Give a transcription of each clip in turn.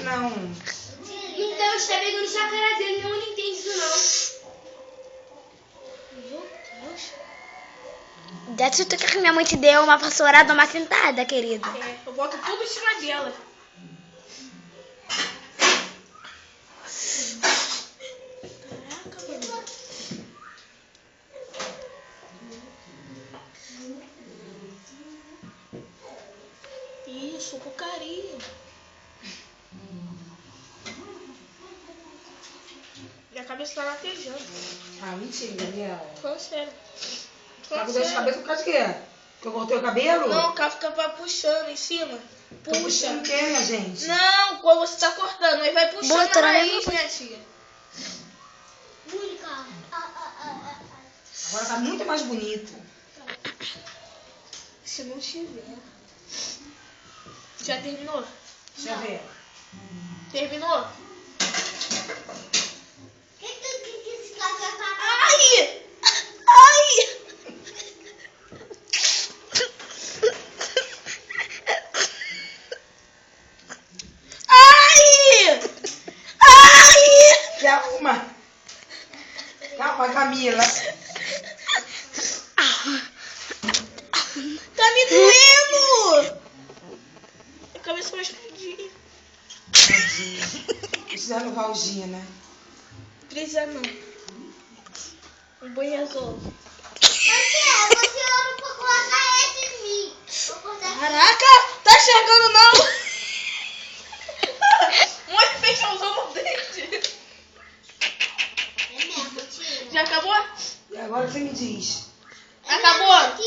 Não. Então você tá pegando sua cara dele, não entende isso não. Meu Deus. Dessa tu que minha mãe te deu uma vassourada, uma sentada, querido. É, eu boto tudo em cima dela. Caraca, mano. Isso, porcaria. Minha cabeça tá latejando. Ah, mentira, Gabriela. Falando sério. Tá com dor de cabeça por causa de quê? Que eu cortei o cabelo? Não, o carro fica puxando em cima. Tô Puxa. puxando o quê, minha gente? Não, quando você tá cortando, aí vai puxando Bota a na raiz, mesma minha tia. Agora tá muito mais bonito. Se não tiver. Já terminou? Deixa eu ver. Terminou? Ai! Ai! Ai! Ai! Calma. Calma, Camila. Tá me doendo! A cabeça vai explodir. Precisando Valgina. Precisa não. Um banhazol. Caraca! Tá enxergando não? Muito fechãozão no dente. Já acabou? E agora você me diz. Acabou?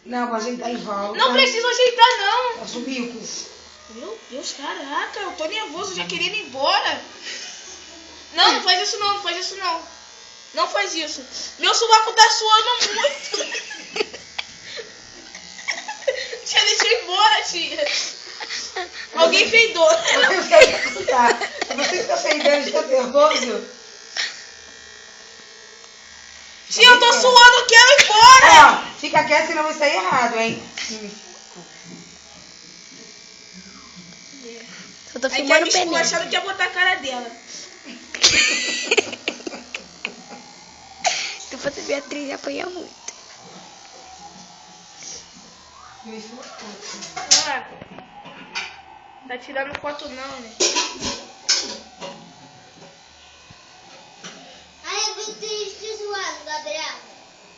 Não, pra gente tá em volta. Não precisa ajeitar não. Nosso bico. Meu Deus, caraca, eu tô nervoso, já querendo ir embora. Não, não faz isso não, não faz isso não. Não faz isso. Meu sovaco tá suando muito. Tia, deixa eu ir embora, tia. Alguém peidou. Eu quero escutar. Você que tá peidando de tão nervoso? Tia, eu tô suando, quero ir embora. Ó, fica quieto senão vai sair errado, hein? Eu tô Aí quer filmando me o pneu. esculachar, não quer botar a cara dela. Se fosse Beatriz, apanha muito. Ah, tá tirando foto não, né? Ai, eu vou te zoando, Gabriel.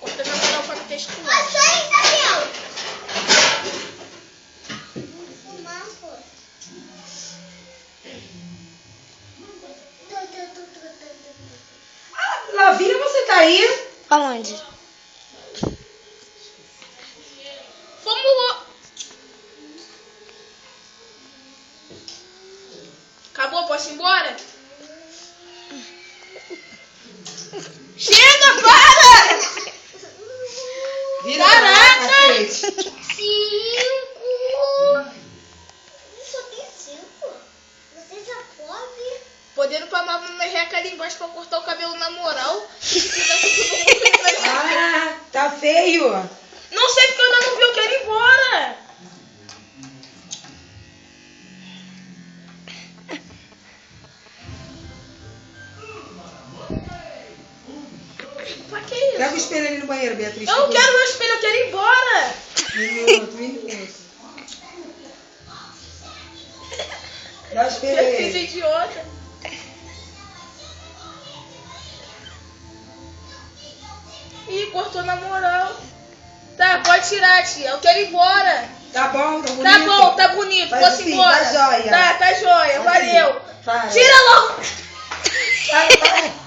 Cortando a moral pra não ter esculachado. Mas aí, Gabriel. Vou fumar, pô. Lavínia, você tá aí? Aonde? Vamos. Acabou, posso ir embora? Chega, para! Vira Caraca! cacete. 5. Só tem 5. Você já pode? Podendo pra mamãe merreca ali embaixo pra cortar o cabelo na moral. Ah, tá feio. Não sei porque eu ainda não vi, eu quero ir embora. Pra que isso? Pega o espelho ali no banheiro, Beatriz. Eu não quero meu espelho, eu quero ir embora. Minuto. Dá o espelho Eu fiz aí. idiota. Ih, cortou na moral. Tá, pode tirar, tia. Eu quero ir embora. Tá bom, tá bonito? Tá bom, tá bonito. Faz Posso ir assim, embora? tá jóia. Tá, tá jóia. Assim, Valeu. para. Tira logo. Para.